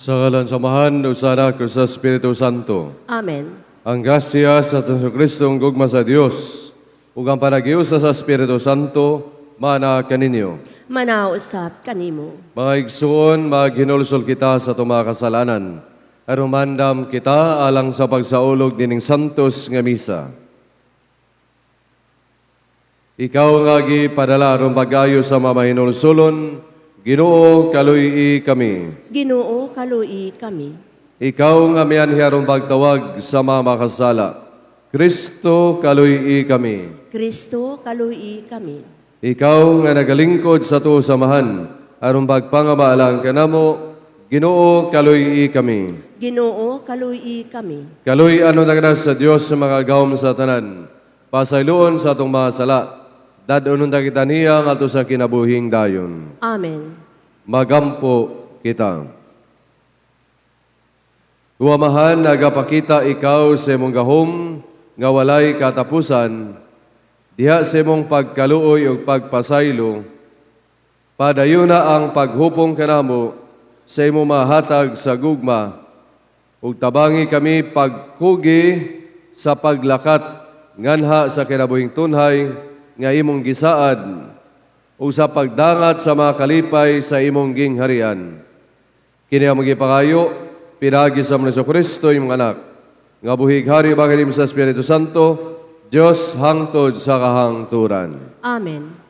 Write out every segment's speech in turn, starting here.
Sa ngalan samahan, usara ko sa Espiritu Santo. Amen. Ang grasya sa Kristong gugma sa Dios, ug ang panagiusa sa Espiritu Santo, mana kaninyo. Manausap kanimo. Mga igsoon, maghinulsol kita sa mga kasalanan, aron mandam kita alang sa pagsaulog dining santos nga misa. Ikaw nga gipadala aron pag-ayo sa mamahinulsolon, Ginoo kaluy kami. Ginoo kaluy kami. Ikaw nga mianhiarong pagtawag sa mga makasala. Kristo kaluy kami. Kristo kaluy kami. Ikaw nga nagalingkod sa tuo samahan, aron pagpangamaalang kanamo, Ginoo kaluy kami. Ginoo kaluy kami. Kaluy ano nagnas sa Dios sa mga gawom sa tanan. Pasayloon sa atong mga sala. Dadonon ta kita niya ngadto sa kinabuhing dayon. Amen. Magampo kita. Huwamahan nagapakita ikaw sa imong gahom nga walay katapusan, diha sa imong pagkaluoy ug pagpasaylo, padayuna ang paghupong kanamo sa imong mahatag sa gugma, ug tabangi kami pagkugi sa paglakat nganha sa kinabuhing tunhay nga imong gisaad ug sa pagdangat sa mga kalipay sa imong gingharian. Kini ang magipangayo, pinagi sa Hesus Kristo, imong anak, nga buhig hari baganim sa Espiritu Santo, Dios hangtod sa kahangturan. Amen.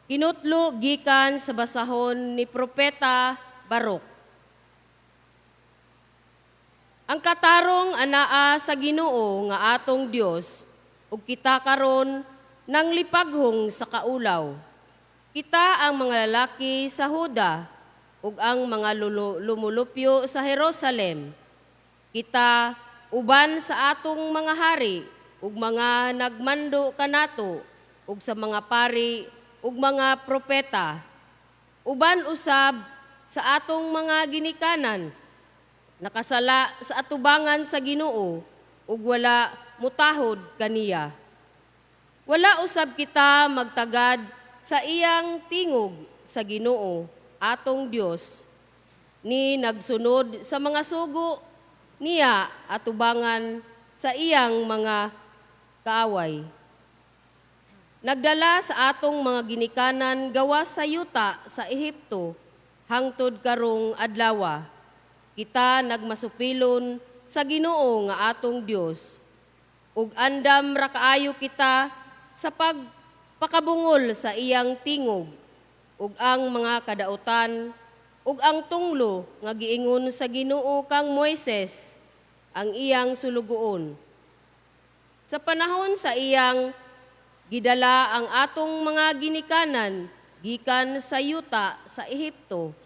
Kinutlo gikan sa basahon ni Propeta Baruk. Ang katarong anaa sa Ginoo nga atong Dios ug kita karon nang lipaghong sa kaulaw. Kita ang mga lalaki sa Huda ug ang mga lumulupyo sa Jerusalem. Kita uban sa atong mga hari ug mga nagmando kanato ug sa mga pari ug mga propeta, uban usab sa atong mga ginikanan, nakasala sa atubangan sa Ginoo, ug wala mutahod kaniya. Wala usab kita magtagad sa iyang tingog sa Ginoo, atong Dios, ni nagsunod sa mga sugo niya atubangan sa iyang mga kaaway. Nagdala sa atong mga ginikanan gawas sa yuta sa Ehipto, hangtod karong adlawa. Kita nagmasupilon sa Ginoo nga atong Dios. Ug andam ra kaayo kita sa pagpakabungol sa iyang tingog, ug ang mga kadautan, ug ang tunglo nga giingon sa Ginoo kang Moises, ang iyang sulugoon. Sa panahon sa iyang gidala ang atong mga ginikanan gikan sa yuta sa Ehipto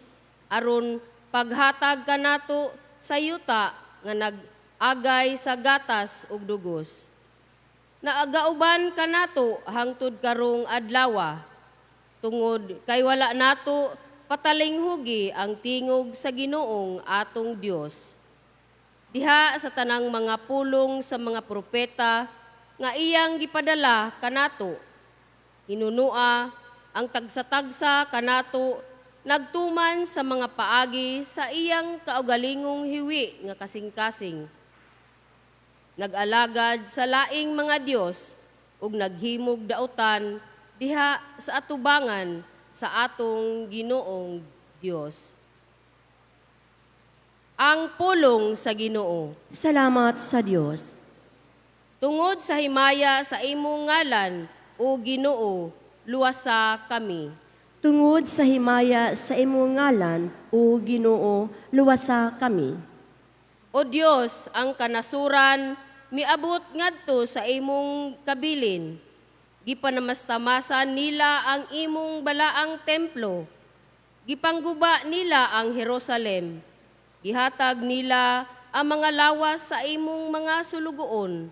aron paghatag kanato sa yuta nga nag-agay sa gatas ug dugos. Naagauban kanato hangtod karong adlaw tungod kay wala nato patalinghugi ang tingog sa Ginoong atong Dios. Diha sa tanang mga pulong sa mga propeta nga iyang gipadala kanato, hinunua ang tagsa-tagsa kanato nagtuman sa mga paagi sa iyang kaugalingong hiwi nga kasing-kasing. Nag-alagad sa laing mga Dios ug naghimog dautan diha sa atubangan sa atong Ginoong Dios. Ang pulong sa Ginoo. Salamat sa Dios. Tungod sa himaya sa imong ngalan, o Ginoo, luwasa kami. Tungod sa himaya sa imong ngalan, o Ginoo, luwasa kami. O Dios, ang kanasuran, miabot ngadto sa imong kabilin. Gipanamastamasan nila ang imong balaang templo. Gipangguba nila ang Jerusalem. Gihatag nila ang mga lawas sa imong mga sulugoon,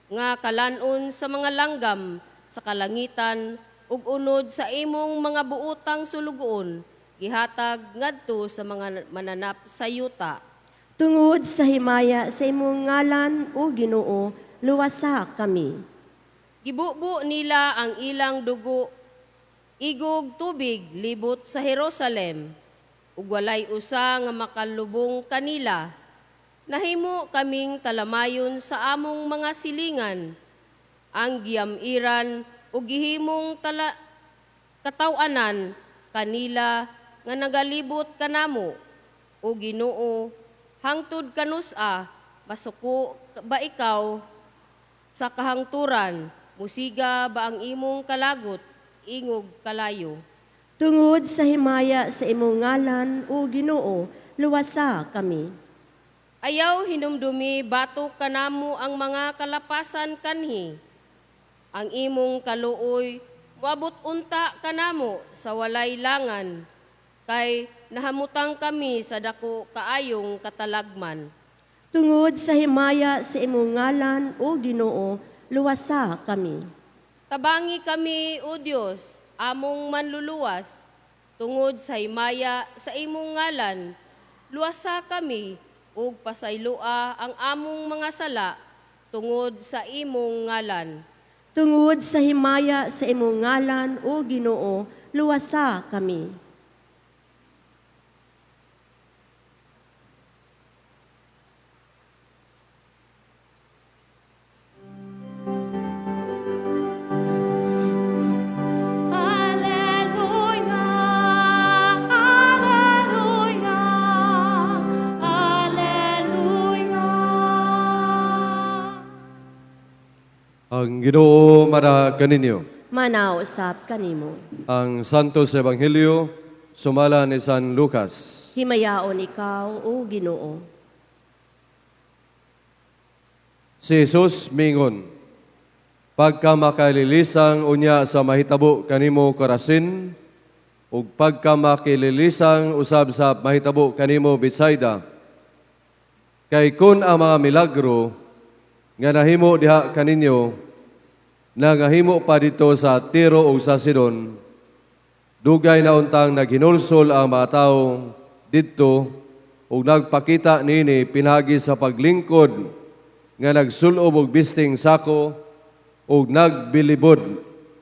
nga kalanon sa mga langgam sa kalangitan ug unod sa imong mga buotang sulugoon gihatag ngadto sa mga mananap sa yuta. Tungod sa himaya sa imong ngalan o Ginoo, luwasa kami. Gibubo nila ang ilang dugo, igog tubig libot sa Jerusalem, ug walay usa nga makalubong kanila. Nahimo kaming talamayon sa among mga silingan, ang giyamiran ug gihimong kataw-anan kanila nga nagalibot kanamo. O Ginoo, hangtod kanusa, masuko ba ikaw sa kahangturan, musiga ba ang imong kalagot, ingog kalayo. Tungod sa himaya sa imong ngalan o Ginoo, luwasa kami. Ayaw hinumdumi batok kanamo ang mga kalapasan kanhi. Ang imong kaluoy, moabot unta kanamo sa walay langan, kay nahamutang kami sa dako kaayong katalagman. Tungod sa himaya sa imong ngalan o Ginoo, luwasa kami. Tabangi kami, O Diyos, among manluluwas, tungod sa himaya sa imong ngalan, luwasa kami, ug pasayloa ang among mga sala, tungod sa imong ngalan. Tungod sa himaya sa imong ngalan o Ginoo, luwasa kami. Alleluia, alleluia, alleluia. Ang Ginoo mara kaninyo. Manausap kanimo. Ang Santos Ebanghelyo sumala ni San Lucas. Himayaon ikaw o Ginoo. Si Jesus mingon, pagka makalilisang unya sa mahitabo kanimo Corazin, ug pagka makililisang usab sa mahitabo kanimo Betsaida, kay kun ang mga milagro nga nahimo diha kaninyo, nagahimo pa dito sa Tiro ug sa Sidon, dugay na untang naghinulsol ang mga tawo didto ug nagpakita nini pinagi sa paglingkod nga nagsulob og bisting sako ug nagbilibod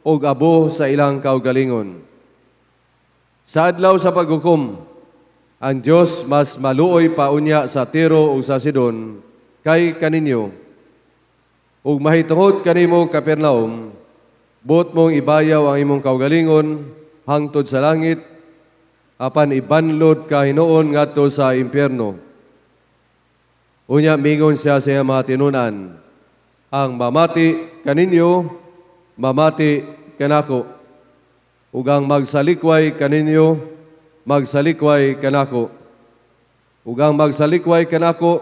og abo sa ilang kaugalingon. Sa adlaw sa paghukom, ang Dios mas maluoy pa unya sa Tiro ug sa Sidon kay kaninyo. Ug mahitungod kanimo Capernaum, buot mong ibayaw ang imong kaugalingon hangtod sa langit, apan ibanlod ka hinuon ngadto sa impyerno. Unya mingon siya sa iyang mga tinunan, ang mamati kaninyo, mamati kanako. Ug ang magsalikway kaninyo, magsalikway kanako. Ug ang magsalikway kanako,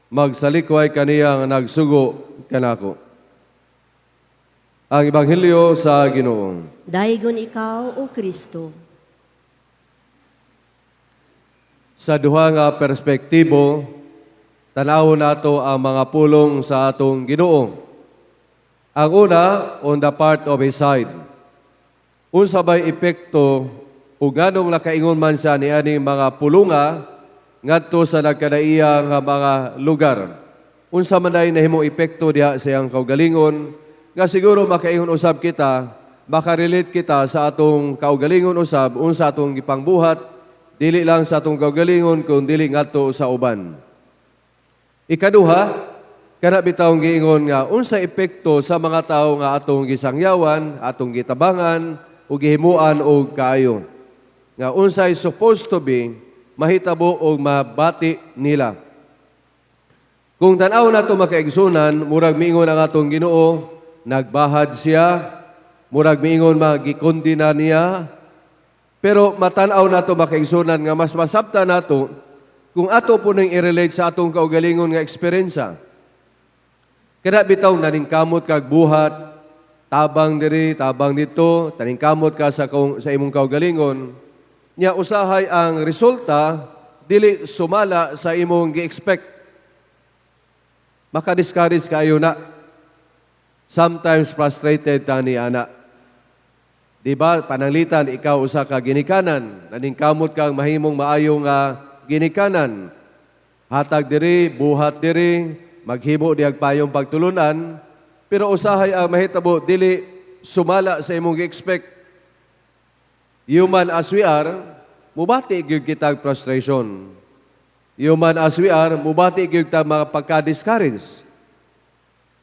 magsalikway kaniya nga nagsugo kanako. Ang Ebanghelyo sa Ginoo. Daygon ikaw o Kristo. Sa duha nga perspektibo, tanawon nato ang mga pulong sa atong Ginoo. Ang una, on the part of His side. Unsa bay epekto ug nganong nakaingon man siya nianing mga pulunga ngadto sa nagkadaiya nga mga lugar. Unsa man day nahimong epekto diha sa iyang kaugalingon nga siguro makaingon usab kita, makarelate kita sa atong kaugalingon usab unsa atong gipangbuhat, dili lang sa atong kaugalingon kundi dili ngadto sa uban. Ikaduha, kana bitawng giingon nga unsa epekto sa mga tawo nga atong gisangyawan, atong gitabangan ug gihimuan og kaayo. Nga unsay supposed to be mahitabo og mabati nila. Kung tan-aw nato makaigsunan, murag miingon ang atong Ginoo, nagbahad siya, murag miingon magikondina niya. Pero matan-aw nato makaigsunan nga mas masabta nato kung ato po nang i-relate sa atong kaugalingon nga eksperyensya. Kada bitaw naningkamot kag buhat, tabang diri, tabang dito, taningkamot ka sa imong kaugalingon, nya usahay ang resulta dili sumala sa imong gi-expect. Maka-discourage kayo na. Sometimes frustrated tani ana. Di ba, pananglitan, ikaw usa ka ginikanan, naningkamot kang mahimong maayong ginikanan. Hatag diri, buhat diri, maghimo di payong pagtulunan, pero usahay ang mahitabo, dili sumala sa imong gi-expect. Human as we are, mubati gyud kita og frustration. Human as we are, mubati gyud ta mga pagka-discourage.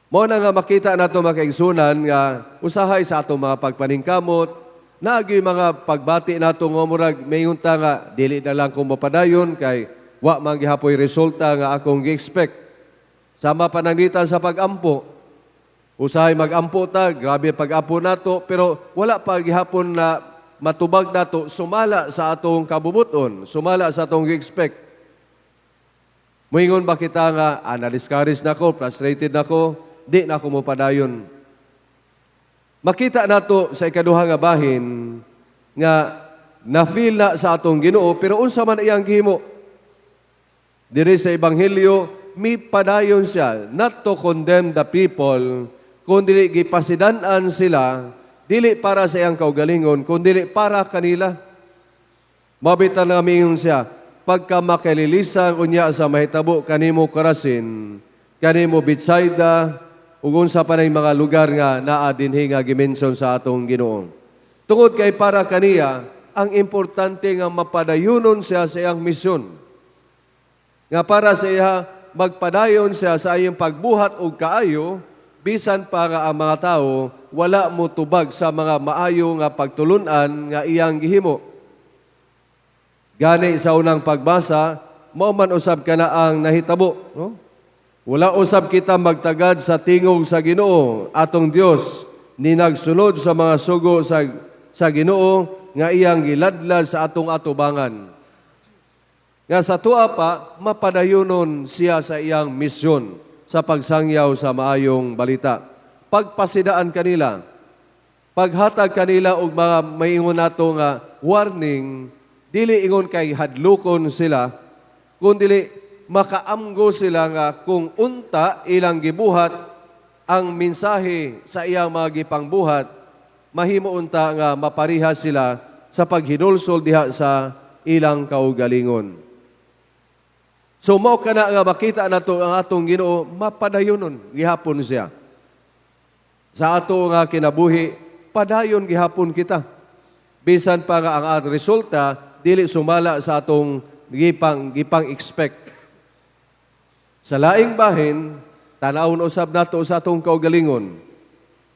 Mo na nga makita nato mga kaigsunan nga usahay sa atong mga pagpaningkamot, naagi mga pagbati nato nga murag mayunta nga dili na lang ko mapadayon kay wa man gihapoy resulta nga akong gi-expect. Sama pananglitan sa pag-ampo. Usahay mag-ampo ta, grabe pag-ampo nato, pero wala pa gihapon na matubag nato sumala sa atong kabubuton, sumala sa atong gi-expect. Moingon ba kita nga na-discourage na ko, frustrated na ko, di na ako mapadayon. Makita nato sa ikaduha nga bahin nga na-feel na sa atong Ginoo pero unsa man iyang gihimo. Diri sa ebanghelyo mi padayon siya not to condemn the people kundi gipasidan-an sila dili para sa iyang kaugalingon kundi para kanila. Mabitan na mingon siya pagka makalilisan unya sa mahitabo kanimo Karasin, kanimo Betsaida, ug unsa pa nay mga lugar nga naa dinhi nga gimension sa atong Ginoo. Tungod kay para kaniya, ang importante nga mapadayunon siya sa iyang misyon. Nga para sa iya magpadayon siya sa iyang pagbuhat og kaayo, bisan pa nga ang mga tao wala mo tubag sa mga maayo nga pagtulunan nga iyang gihimo. Gani sa unang pagbasa, mao man usab kana ang nahitabo, no? Wala usab kita magtagad sa tingog sa Ginoo, atong Dios, ni nagsulod sa mga sugo sa Ginoo nga iyang giladlad sa atong atubangan. Nga sa tuwa pa, mapadayunon siya sa iyang misyon sa pagsangyaw sa maayong balita. Pagpasidaan kanila, paghatag kanila og mga maingon nato nga warning, dili ingon kay hadlukon sila, kundi makaamgo sila nga kung unta ilang gibuhat ang mensahe sa iyang mga gipangbuhat, mahimo unta nga mapariha sila sa paghinulsol diha sa ilang kaugalingon. So mao kana nga makita nato ang atong Ginoo mapadayunon gihapon siya. Sa ato nga kinabuhi, padayon gihapon kita. Bisan pa nga ang resulta dili sumala sa atong gipang expect. Sa laing bahin, tanawon usab nato sa atong kaugalingon.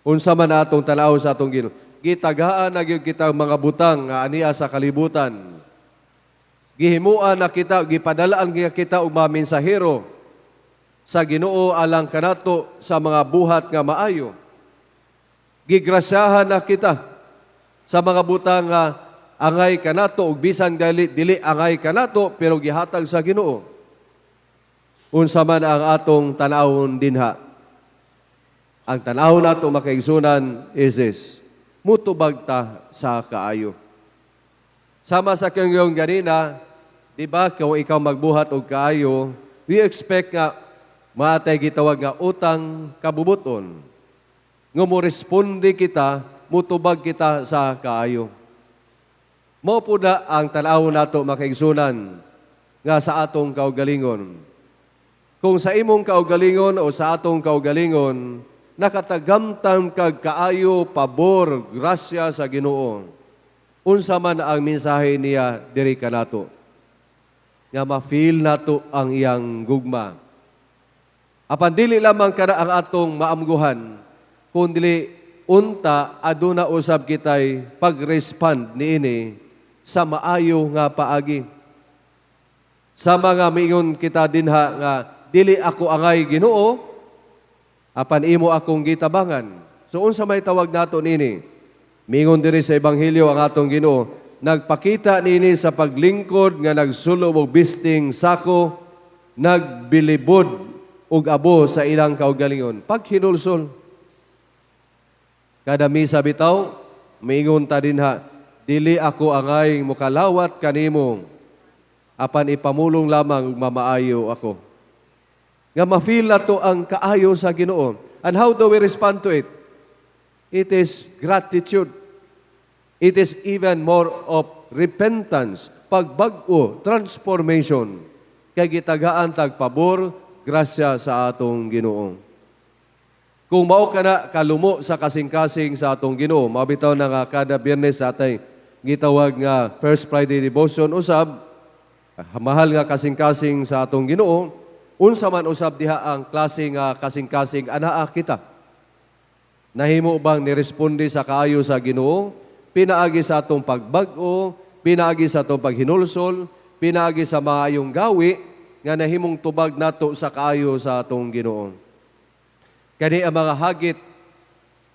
Unsa man atong tanaw sa atong Ginoo. Gitagaan na gyud kita mga butang nga aniya sa kalibutan. Gihimuan na kita, gipadalaan kita og mga mensahero sa Ginoo alang kanato sa mga buhat nga maayo. Gigrasyahan na kita sa mga butang nga angay kanato ug bisan dili angay kanato pero gihatag sa Ginoo. Unsa man ang atong tanawon dinha. Ang tanawon nato makaigsunan is this: mutubag ta sa kaayo. Sama sa kanyang ganina, di ba, kung ikaw magbuhat og kaayo, we expect nga matay gitawag nga utang kabubuton. Nga mo responde kita, mutubag kita sa kaayo. Mao po na ang tanawon nato makaigsunan nga sa atong kaugalingon. Kung sa imong kaugalingon o sa atong kaugalingon, nakatagamtam kag kaayo, pabor, grasya sa Ginoo. Unsa man ang mensahe niya diri kanato. Nga ma-feel nato ang iyang gugma. Apan dili lamang kana ang atong maamguhan, kundi unta aduna usab kitay pag-respond niini sa maayo nga paagi. Sa mga miingon kita dinha nga dili ako angay Ginoo, apan imo akong gitabangan. So unsa may tawag nato nini? Mingon diri sa ebanghelyo ang atong Ginoo, nagpakita nini sa paglingkod nga nagsulo og bisting sako, nagbilibod og abo sa ilang kaugalingon. Paghinulsol. Kada misa bitaw, mingon ta dinha, dili ako angay mukalawat kanimo, apan ipamulong lamang ug mamaayo ako. Nga ma-feel nato ang kaayo sa Ginoo. And how do we respond to it? It is gratitude. It is even more of repentance, pagbag-o, transformation, kay gitagaan tagpabor, grasya sa atong Ginoo. Kung mao ka na kalumo sa kasing-kasing sa atong Ginoo, mabitaw na nga kada Biyernes sa atay gitawag nga First Friday Devotion usab, mahal nga kasing-kasing sa atong Ginoo, unsa man usab diha ang klase nga kasing-kasing anaa kita. Nahimo bang niresponde sa kaayo sa Ginoo? Pinaagi sa atong pagbag-o, pinaagi sa atong paghinulsol, pinaagi sa maayong gawi nga nahimong tubag nato sa kaayo sa atong Ginoo. Kani ang mga hagit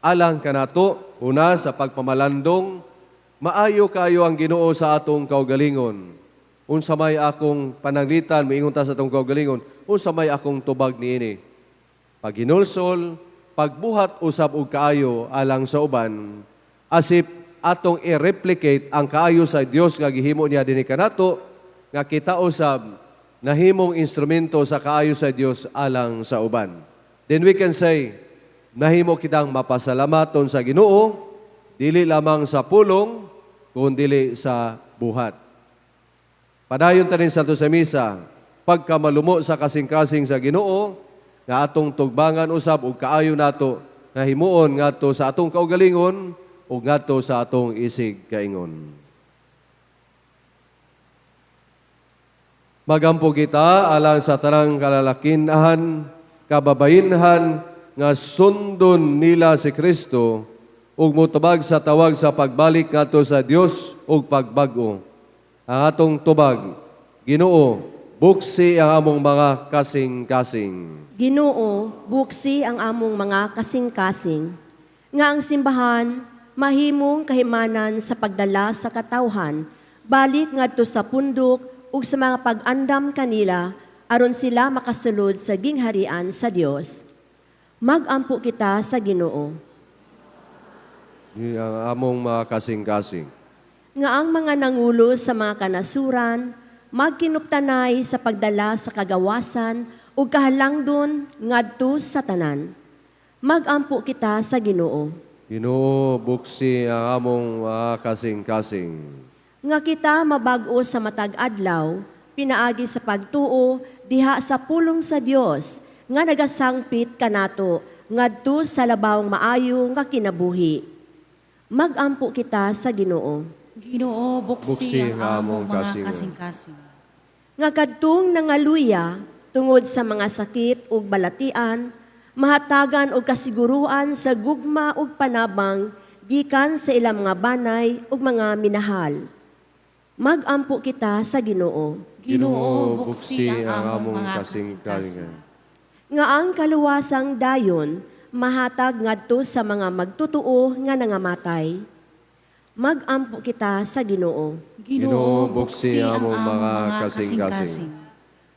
alang kanato una sa pagpamalandong, maayo kayo ang Ginoo sa atong kaugalingon. Unsa may akong pananglitan, miingon ta sa atong kaugalingon, unsa may akong tubag niini. Paghinulsol, pagbuhat usab og kaayo alang sa uban, asip atong i-replicate ang kaayo sa Dios nga gihimo niya dinhi kanato, nga kita usab nahimong instrumento sa kaayo sa Dios alang sa uban. Then we can say, nahimo kitang mapasalamaton sa Ginoo, dili lamang sa pulong, kundi sa buhat. Padayon tanin sa sa misa, pagkamalumo sa kasing-kasing sa Ginoo, nga atong tugbangan usab og kaayo nato, nga himuon ngadto sa atong kaugalingon, o ngadto sa atong isig kaingon. Magampo kita alang sa tarang kalalakinahan, kababainhan nga sundon nila si Kristo ug motubag sa tawag sa pagbalik ngadto sa Dios ug pagbag-o. Ang atong tubag, Ginoo, buksi ang among mga kasing-kasing. Ginoo, buksi ang among mga kasing-kasing, nga ang simbahan mahimong kahimanan sa pagdala sa katawhan, balik ngadto sa pundok ug sa mga pag-andam kanila aron sila makasulod sa gingharian sa Dios. Magampo kita sa Ginoo. Ang among mga kasing-kasing. Nga ang mga nangulo sa mga kanasuran, magkinuptanay sa pagdala sa kagawasan ug kahalangdon ngadto sa tanan. Magampo kita sa Ginoo. Ginoo, buksi ang among mga kasing-kasing. Nga kita mabag-o sa matag adlaw, pinaagi sa pagtuo diha sa pulong sa Dios nga nagasangpit kanato ngadto sa labawng maayo nga kinabuhi. Magampo kita sa Ginoo. Ginoo, buksi ang among mga kasing-kasing. Nga kadtong nangaluya tungod sa mga sakit ug balatian, mahatagan og kasiguruan sa gugma ug panabang gikan sa ilang mga banay ug mga minahal. Magampo kita sa Ginoo. Ginoo, buksi ang among mga kasing-kasing. Nga ang kaluwasang dayon mahatag ngadto sa mga magtutuo nga nangamatay. Magampo kita sa Ginoo. Ginoo, buksi ang among mga kasing-kasing.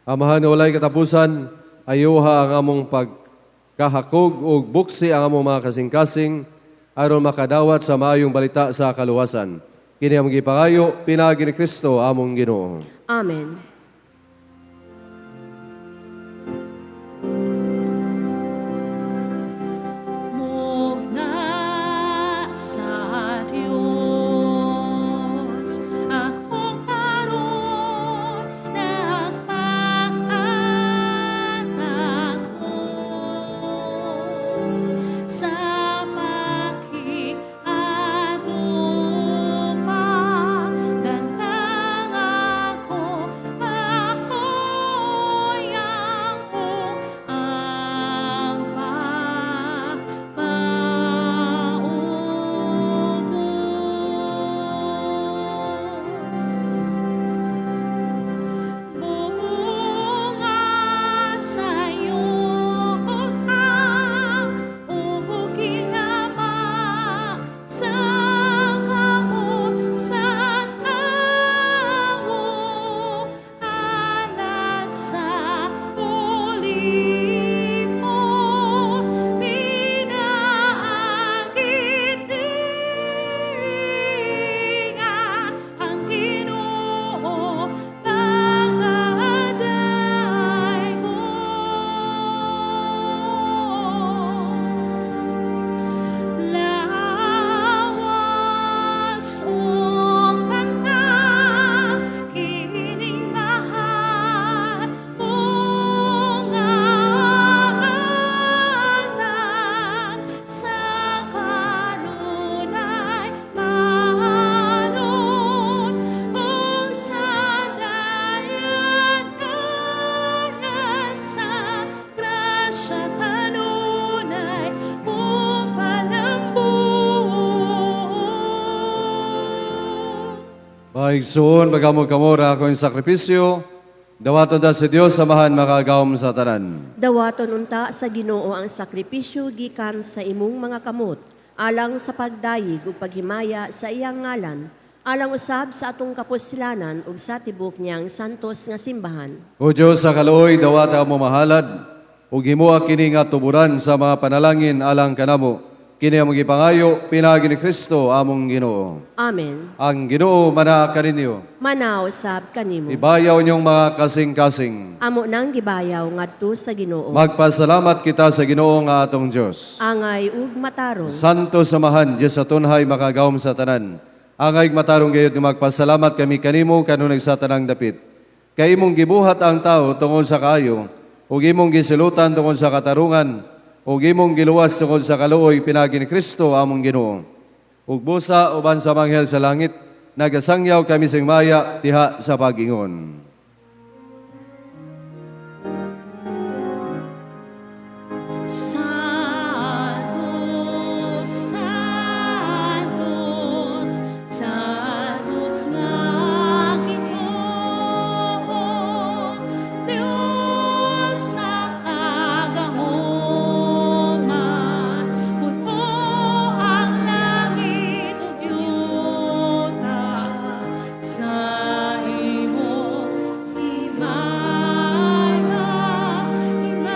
Amahan nga walay katapusan, ayuha ang among pagkahakog ug buksi ang among mga kasing-kasing aron makadawat sa maayong balita sa kaluwasan. Kini among gipangayo pinaagi ni Kristo among Ginoo. Amen. Mugna sa Diyos, akong karon nagpaanangos sa makiaduma, dalang ako Paigsoon, bagamog kamora ako yung sakripisyo, dawaton da si Dios samahan makagawom sa tanan. Dawaton unta sa Ginoo ang sakripisyo gikan sa imong mga kamot, alang sa pagdayig ug paghimaya sa iyang ngalan, alang usab sa atong kapuslanan ug sa tibok niyang santos nga simbahan. O Diyos sa kaluoy, dawata mo mahalad, ug himuha kini nga tuburan sa mga panalangin alang kanamo. Kini among gipangayo, pinagi ni Kristo among Ginoo. Amen. Ang Ginoo mana kaninyo. Manaw sab kanimo. Ibayaw niyong mga kasing-kasing. Amo nang gibayaw ngadto sa Ginoo. Magpasalamat kita sa Ginoo nga atong Dios. Angay ug matarong. Santo samahan, Diyos sa tunhay makagawom sa tanan. Angay matarong gayud nga magpasalamat kami kanimo kanunay sa tanang dapit. Kay imong gibuhat ang tao tungod sa kaayo, ug imong gisilutan tungod sa katarungan, ug imong giluwas tungod sa kaluoy pinagi ni Kristo among Ginoo. Ug busa uban sa manghel sa langit, nagasangyaw kami sing maya diha sa pag-ingon. Santos, Santos, Santos na Ginoo, Diyos sa kagahoman, puno ang langit ug yuta, sa imo himaya, himaya.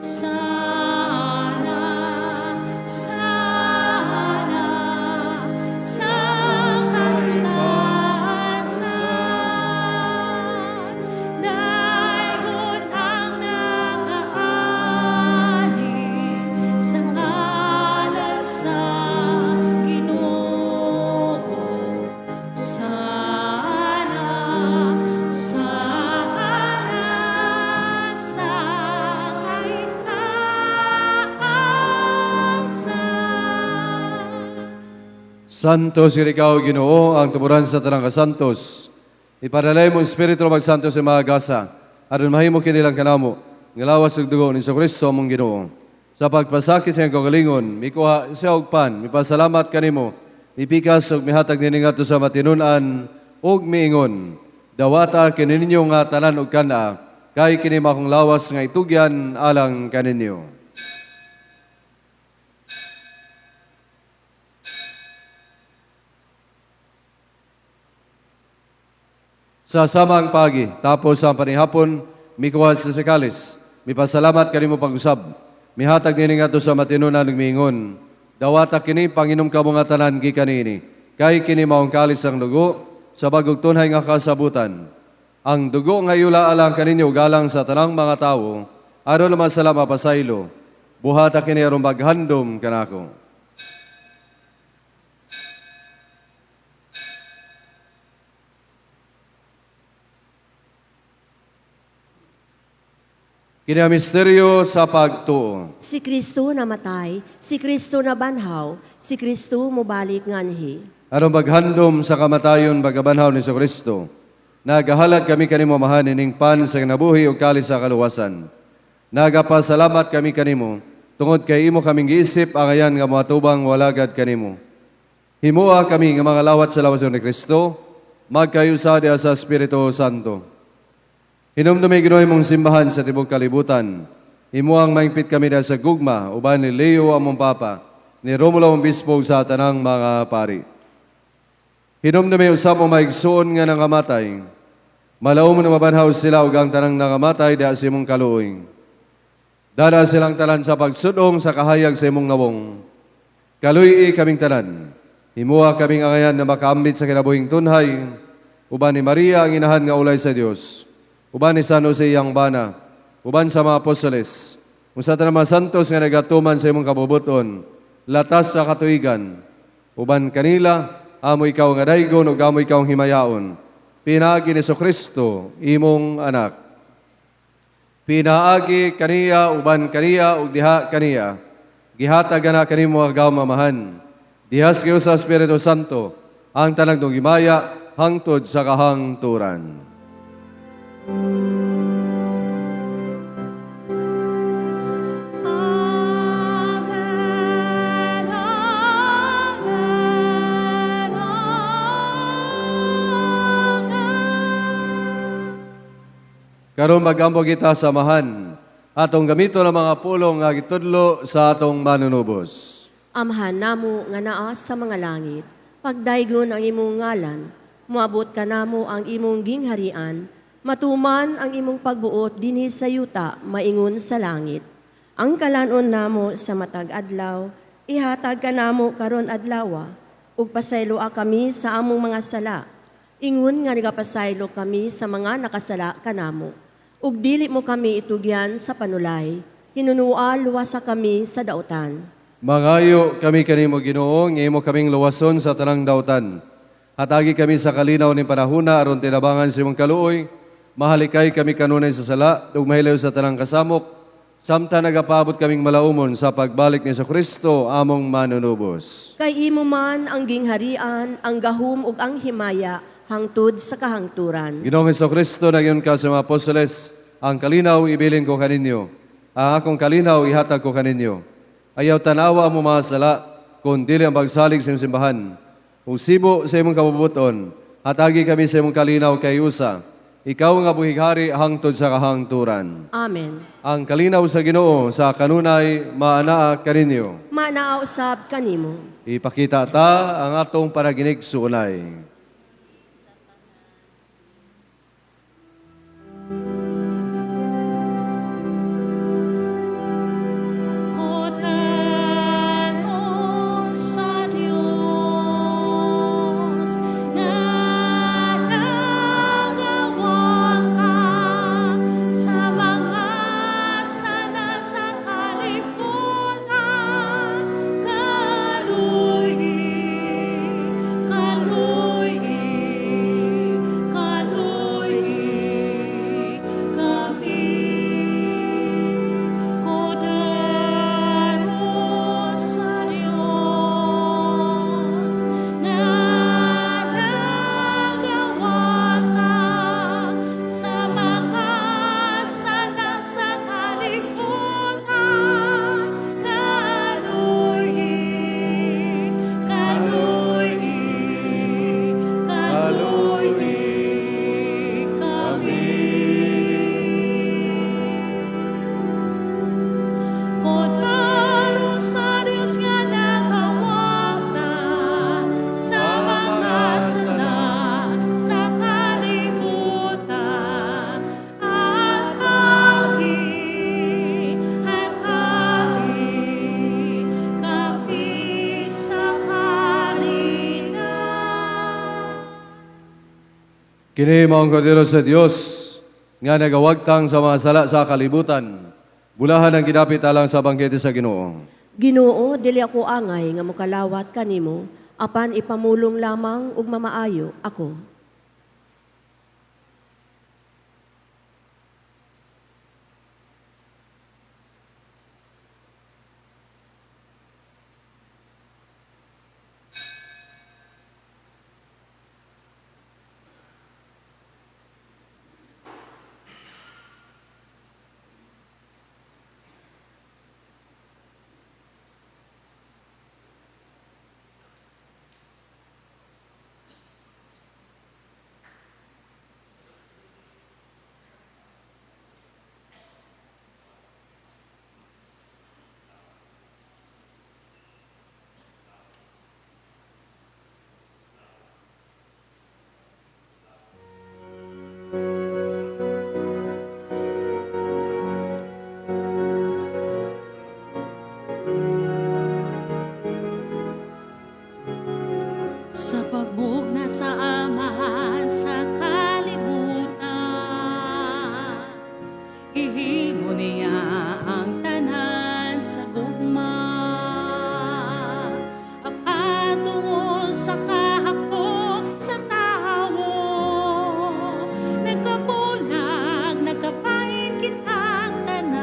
Sana, sana, sa kaltasan, daygon ang nakaani sa ngalan sa Ginoo. Sana, sana, sa kaltasan. Santos ikaw, Ginoo, ang tuburan sa tanang kasantos. Ipadalay mo Espiritu magsantos sa mga gasa, aron mahimo kinilang kanamo, ngalawas ug dugo ni Kristo among Ginoo. Sa pagpasakit sa iyang kagalingon, mikuha siya og pan, mipasalamat kanimo, mipikas ug mihatag nini ngadto sa matinunan ug miingon. Dawata kini ninyo nga tanan ug kana, kay kini makong lawas nga itugyan alang kaninyo. Sa samang pagi, tapos ang panihapon, mikuha sa sekalis. Mipasalamat kanimo pag-usab. Mihatag nini ngadto sa matinunan ug miingon. Dawata kini panginom kamo nga tanan gikan niini. Kay kini maong kalis ang dugo sa bagog tunhay nga kasabutan. Ang dugo nga yula alang kaninyo galang sa tanang mga tawo, aron naman sala mapasaylo. Buhata kini aron maghandom kanako. Kini ang misteryo sa pagtuo. Si Kristo namatay, si Kristo nabanhaw, si Kristo mubalik nganhi. Aron maghandom sa kamatayon bagabanhaw ni Kristo. Nagahalad kami kanimo mahan ining pan sa kinabuhi ug kalis sa kaluwasan. Nagapasalamat kami kanimo tungod kay imo kaming giisip ang ayan nga moatubang walagad kanimo. Himuha kami nga mga lawat sa lawas ni Kristo, magkayusa diha sa Espiritu Santo. Hinumdumi Ginoo mong simbahan sa tibok kalibutan. Himuang maingpit kami diha sa gugma uban ni Leo among papa, ni Romulo among bispo sa tanang mga pari. Hinumdumi usab mo maigsuon nga nangamatay. Malaw mo na mabanhaw sila ug ang tanang nangamatay diha sa imong kaluoy. Dada silang tanan sa pagsudong sa kahayag sa imong nawong. Kaluy kaming tanan. Himuha kaming angayan na makaambit sa kinabuhing tunhay. Uban ni Maria ang inahan nga ulay sa Dios. Uban ni San Jose yang bana, uban sa mga apostoles, usa ta mga santos nga nagatuman sa imong kabubuton, latas sa katuigan, uban kanila, amo ikaw nga daygon ug amo ikaw himayaon, pinaagi ni Kristo imong anak. Pinaagi kaniya, uban kaniya ug diha kaniya, gihatag na kanimo agaw mamahan, dihas kayo sa Espiritu Santo, ang tanang dong himaya, hangtod sa kahangturan. Amen, karon magampo kita samahan atong gamito ng mga pulong nga gitudlo sa atong manunubos. Amhan namo nga naa sa mga langit, pagdaygon ang imong ngalan, moabot ka namo ang imong gingharian, matuman ang imong pagbuot dinhi sa yuta, maingon sa langit. Ang kalanon namo sa matag adlaw, ihatag ka namo karon adlawa, ug pasayloa kami sa among mga sala. Ingon nga nagapasaylo kami sa mga nakasala kanamo. Ug dili mo kami itugyan sa panulay, hinunua luwasa kami sa dautan. Mangayo kami kanimo Ginoo, nga imo kaming luwason sa tanang dautan. Hatagi kami sa kalinaw ni panahuna aron tinabangan sa imong kaluoy. Mahalikay kami kanunay sa sala, ug mahilaw sa tanang kasamok. Samtang nagapabot kaming malaumon sa pagbalik ni sa Kristo among manunubos. Kay imo man ang gingharian, ang gahom ug ang himaya hangtod sa kahangturan. Ginoong Hesus Kristo, nagyon ka sa mga apostoles, ang kalinaw ibilin ko kaninyo. Ang akong kalinaw ihatag ko kaninyo. Ayaw tanawa mo mga sala, kung dili ang pagsalig sa imong simbahan. Kung sibo sa imong kabubuton, hatagi kami sa imong kalinaw kay usa. Ikaw nga buhighari hangtod sa kahangturan. Amen. Ang kalinaw sa Ginoo sa kanunay maanaa kaninyo. Manaaw usab kanimo. Ipakita ta ang atong paraginig suunay. Tanong sa Diyos na nagawa ka sa mga sala sa kalibutan. Kaluhi, kaluhi, kaluhi kami. Kodaro sa Diyos na nagawa ka sa mga sala sa kalibutan. Kaluhi, kaluhi, kaluhi kami. Kodaro sa Diyos nga nagawa ka sa mga sala sa kalibutan. At agi kami sa kanila. Kini maong Kordero sa Dios nga nagawagtang sa mga sala sa kalibutan. Bulahan ang ginapit alang sa bangkete sa Ginoo. Ginoo, dili ako angay nga mokalawat kanimo, apan ipamulong lamang ug mamaayo ako. Sa pagbug na sa amahan sa kalibutan, ihimo niya ang tanan sa gugma. Apatungo sa kahapon sa tawo, nagkabulag, nagkapain kitang tanan.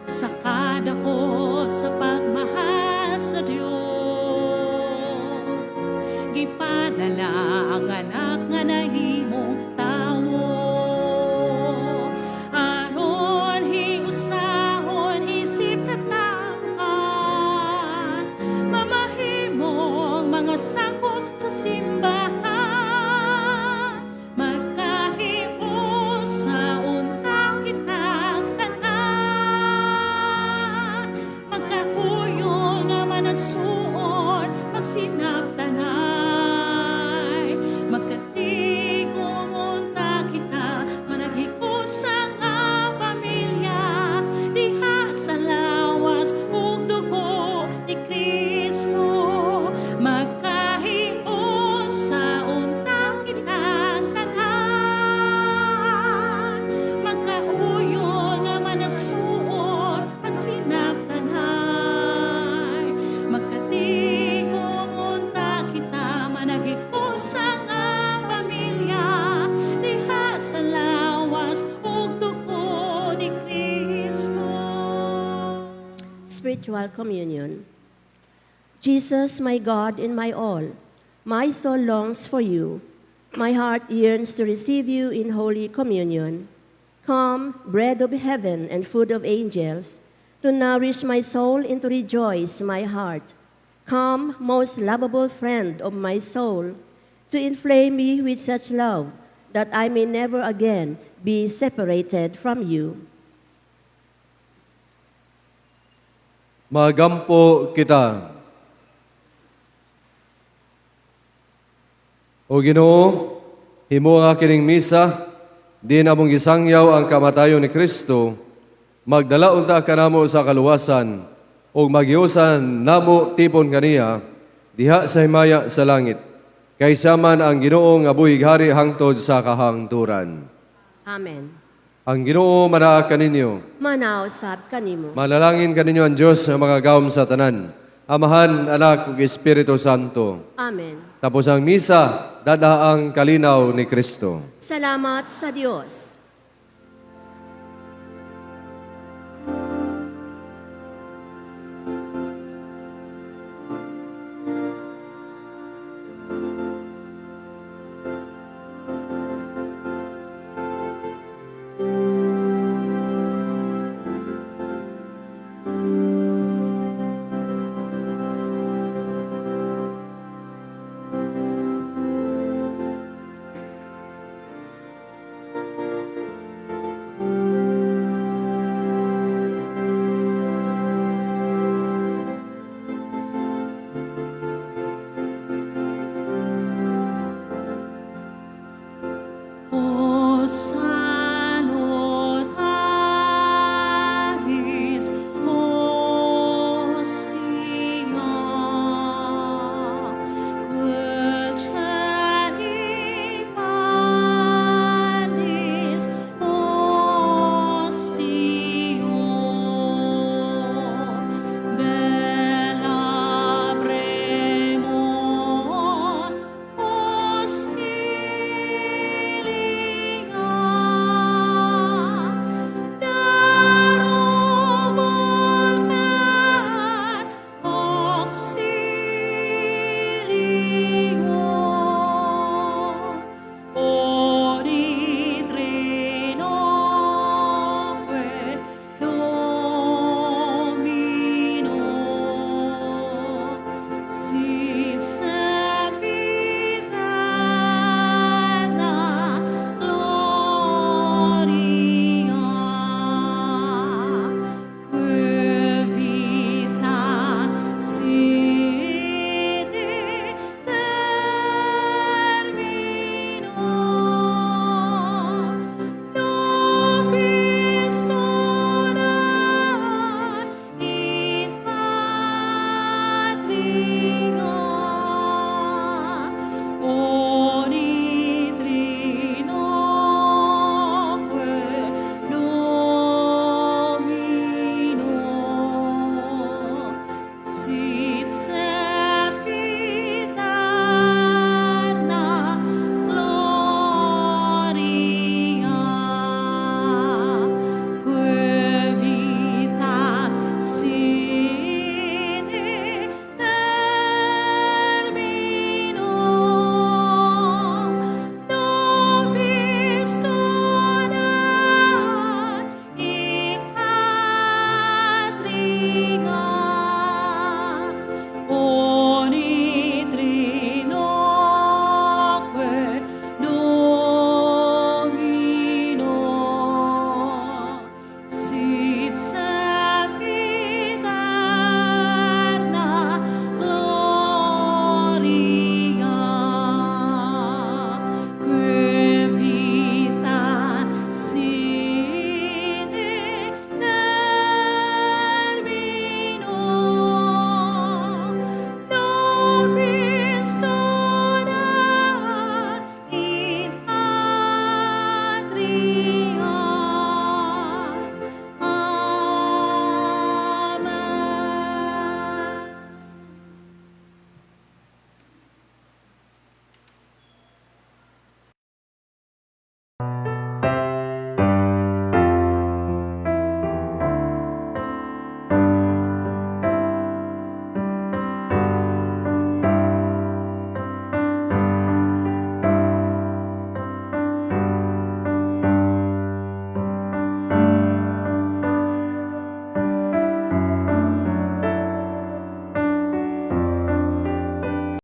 Sa kadako sa pagmahal sa Diyos, gipadala ang anak nga nahimong tawo. Aron hiusahon isip katawan, mamahimong mga sakop sa simbahan, magkahim spiritual communion. Jesus, my God and my all, my soul longs for you. My heart yearns to receive you in Holy Communion. Come, bread of heaven and food of angels, to nourish my soul and to rejoice my heart. Come, most lovable friend of my soul, to inflame me with such love that I may never again be separated from you. Magampo kita. O Ginoo, himo nga kining misa, di na mong gisangyaw ang kamatayon ni Kristo, magdala unta kanamo sa kaluwasan, o magiusan namo tipon kaniya, diha sa himaya sa langit, kaysa man ang Ginoo nga buhig hari hangtod sa kahangturan. Amen. Ang Ginoo manaa kaninyo, Manausap kanimo. manalangin kaninyo ang Diyos nga magagawom sa tanan, Amahan, Anak, ug Espiritu Santo. Amen. Tapos ang misa, dadaang kalinaw ni Kristo. Salamat sa Diyos.